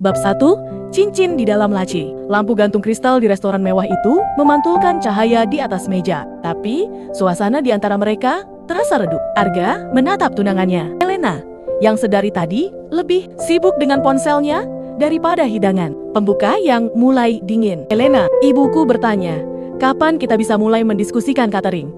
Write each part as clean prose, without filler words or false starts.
Bab 1, cincin di dalam laci. Lampu gantung kristal di restoran mewah itu memantulkan cahaya di atas meja. Tapi, suasana di antara mereka terasa redup. Arga menatap tunangannya, Elena, yang sedari tadi lebih sibuk dengan ponselnya daripada hidangan. Pembuka yang mulai dingin. Elena, ibuku bertanya, kapan kita bisa mulai mendiskusikan catering?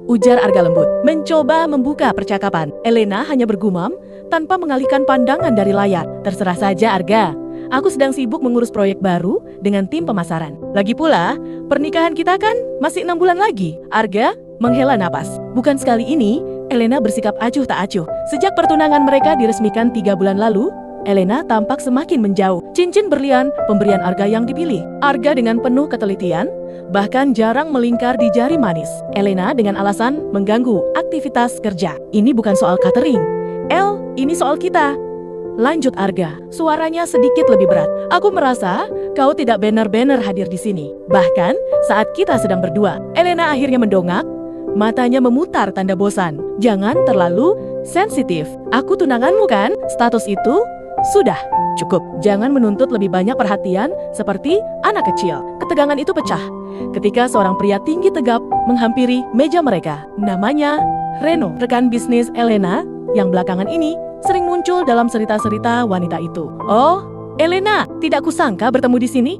Ujar Arga lembut, mencoba membuka percakapan. Elena hanya bergumam tanpa mengalihkan pandangan dari layar. Terserah saja Arga, aku sedang sibuk mengurus proyek baru dengan tim pemasaran. Lagi pula, pernikahan kita kan masih 6 bulan lagi. Arga menghela napas. Bukan sekali ini, Elena bersikap acuh tak acuh. Sejak pertunangan mereka diresmikan 3 bulan lalu, Elena tampak semakin menjauh. Cincin berlian pemberian Arga yang dipilih. Arga dengan penuh ketelitian, bahkan jarang melingkar di jari manis. Elena dengan alasan mengganggu aktivitas kerja. Ini bukan soal catering. El, ini soal kita. Lanjut Arga, suaranya sedikit lebih berat. Aku merasa kau tidak benar-benar hadir di sini. Bahkan saat kita sedang berdua. Elena akhirnya mendongak, matanya memutar tanda bosan. Jangan terlalu sensitif. Aku tunanganmu kan? Status itu sudah cukup. Jangan menuntut lebih banyak perhatian seperti anak kecil. Ketegangan itu pecah ketika seorang pria tinggi tegap menghampiri meja mereka. Namanya Reno, rekan bisnis Elena yang belakangan ini sering muncul dalam cerita-cerita wanita itu. Oh, Elena, tidak kusangka bertemu di sini.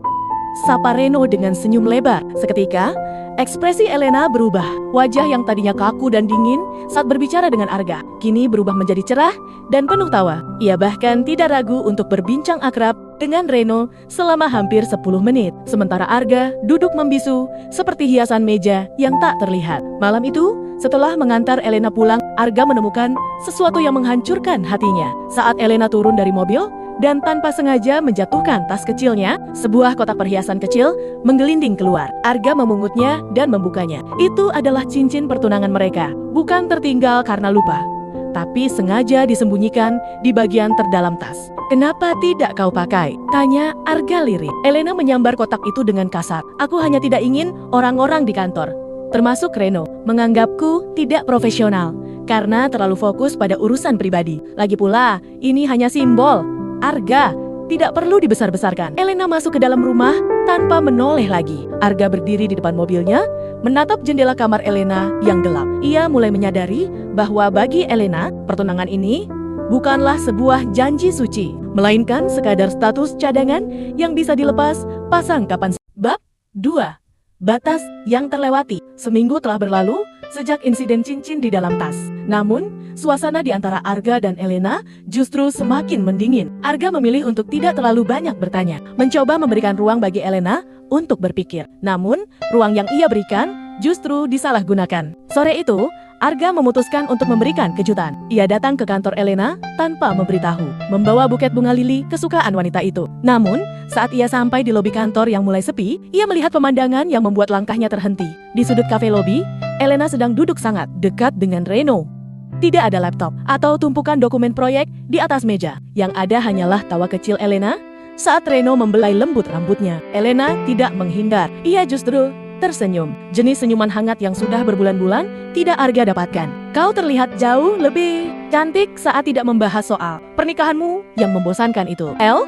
Sapa Reno dengan senyum lebar. Seketika, ekspresi Elena berubah. Wajah yang tadinya kaku dan dingin saat berbicara dengan Arga, kini berubah menjadi cerah dan penuh tawa. Ia bahkan tidak ragu untuk berbincang akrab dengan Reno selama hampir 10 menit. Sementara Arga duduk membisu seperti hiasan meja yang tak terlihat. Malam itu, setelah mengantar Elena pulang, Arga menemukan sesuatu yang menghancurkan hatinya. Saat Elena turun dari mobil dan tanpa sengaja menjatuhkan tas kecilnya, sebuah kotak perhiasan kecil menggelinding keluar. Arga memungutnya dan membukanya. Itu adalah cincin pertunangan mereka. Bukan tertinggal karena lupa, tapi sengaja disembunyikan di bagian terdalam tas. Kenapa tidak kau pakai? Tanya Arga lirih. Elena menyambar kotak itu dengan kasar. Aku hanya tidak ingin orang-orang di kantor, termasuk Reno, menganggapku tidak profesional karena terlalu fokus pada urusan pribadi. Lagi pula, ini hanya simbol. Arga, tidak perlu dibesar-besarkan. Elena masuk ke dalam rumah tanpa menoleh lagi. Arga berdiri di depan mobilnya, menatap jendela kamar Elena yang gelap. Ia mulai menyadari bahwa bagi Elena, pertunangan ini bukanlah sebuah janji suci, melainkan sekadar status cadangan yang bisa dilepas pasang kapan saja. Bab 2. Batas yang terlewati. Seminggu telah berlalu sejak insiden cincin di dalam tas. Namun, suasana di antara Arga dan Elena justru semakin mendingin. Arga memilih untuk tidak terlalu banyak bertanya, mencoba memberikan ruang bagi Elena untuk berpikir. Namun, ruang yang ia berikan justru disalahgunakan. Sore itu, Arga memutuskan untuk memberikan kejutan. Ia datang ke kantor Elena tanpa memberitahu, membawa buket bunga lili kesukaan wanita itu. Namun, saat ia sampai di lobi kantor yang mulai sepi, ia melihat pemandangan yang membuat langkahnya terhenti. Di sudut kafe lobi, Elena sedang duduk sangat dekat dengan Reno. Tidak ada laptop atau tumpukan dokumen proyek di atas meja. Yang ada hanyalah tawa kecil Elena saat Reno membelai lembut rambutnya. Elena tidak menghindar, ia justru tersenyum. Jenis senyuman hangat yang sudah berbulan-bulan tidak Arga dapatkan. Kau terlihat jauh lebih cantik saat tidak membahas soal pernikahanmu yang membosankan itu. El?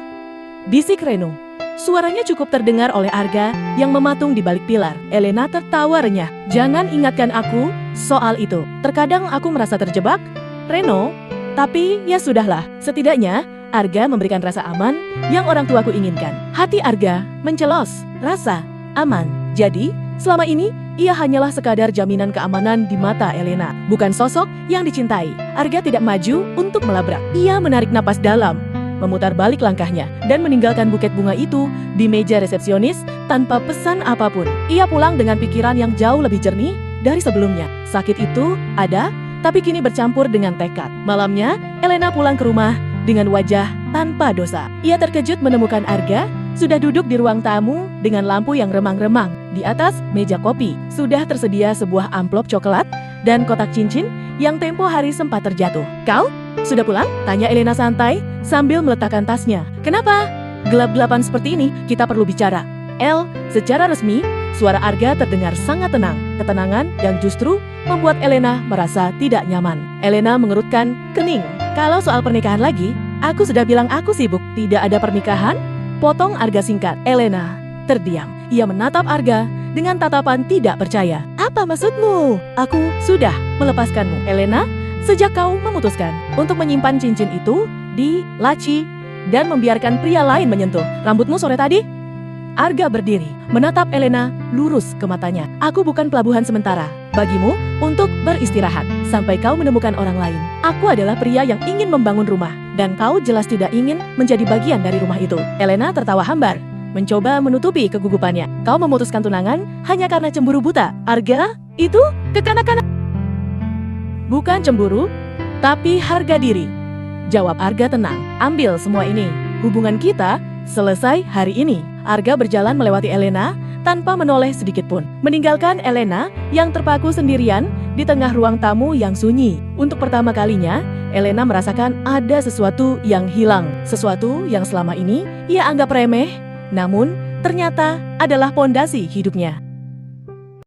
Bisik Reno. Suaranya cukup terdengar oleh Arga yang mematung di balik pilar. Elena tertawa renyah. Jangan ingatkan aku soal itu. Terkadang aku merasa terjebak, Reno. Tapi ya sudahlah. Setidaknya Arga memberikan rasa aman yang orang tuaku inginkan. Hati Arga mencelos. Rasa aman. Jadi, selama ini, ia hanyalah sekadar jaminan keamanan di mata Elena, bukan sosok yang dicintai. Arga tidak maju untuk melabrak. Ia menarik napas dalam, memutar balik langkahnya, dan meninggalkan buket bunga itu di meja resepsionis tanpa pesan apapun. Ia pulang dengan pikiran yang jauh lebih jernih dari sebelumnya. Sakit itu ada, tapi kini bercampur dengan tekad. Malamnya, Elena pulang ke rumah dengan wajah tanpa dosa. Ia terkejut menemukan Arga sudah duduk di ruang tamu dengan lampu yang remang-remang. Di atas meja kopi sudah tersedia sebuah amplop coklat dan kotak cincin yang tempo hari sempat terjatuh. Kau sudah pulang? Tanya Elena santai sambil meletakkan tasnya. Kenapa? Gelap-gelapan seperti ini, kita perlu bicara. El, secara resmi, suara Arga terdengar sangat tenang. Ketenangan yang justru membuat Elena merasa tidak nyaman. Elena mengerutkan kening. Kalau soal pernikahan lagi, Aku sudah bilang aku sibuk, tidak ada pernikahan. Potong Arga singkat. Elena terdiam. Ia menatap Arga dengan tatapan tidak percaya. Apa maksudmu? Aku sudah melepaskanmu, Elena, sejak kau memutuskan untuk menyimpan cincin itu di laci dan membiarkan pria lain menyentuh rambutmu sore tadi. Arga berdiri, menatap Elena lurus ke matanya. Aku bukan pelabuhan sementara bagimu untuk beristirahat sampai kau menemukan orang lain. Aku adalah pria yang ingin membangun rumah dan kau jelas tidak ingin menjadi bagian dari rumah itu. Elena tertawa hambar, mencoba menutupi kegugupannya. Kau memutuskan tunangan hanya karena cemburu buta. Arga, itu kekanak-kanak. Bukan cemburu, tapi harga diri. Jawab Arga tenang. Ambil semua ini. Hubungan kita selesai hari ini. Arga berjalan melewati Elena tanpa menoleh sedikit pun. Meninggalkan Elena yang terpaku sendirian di tengah ruang tamu yang sunyi. Untuk pertama kalinya, Elena merasakan ada sesuatu yang hilang. Sesuatu yang selama ini ia anggap remeh, namun ternyata adalah pondasi hidupnya.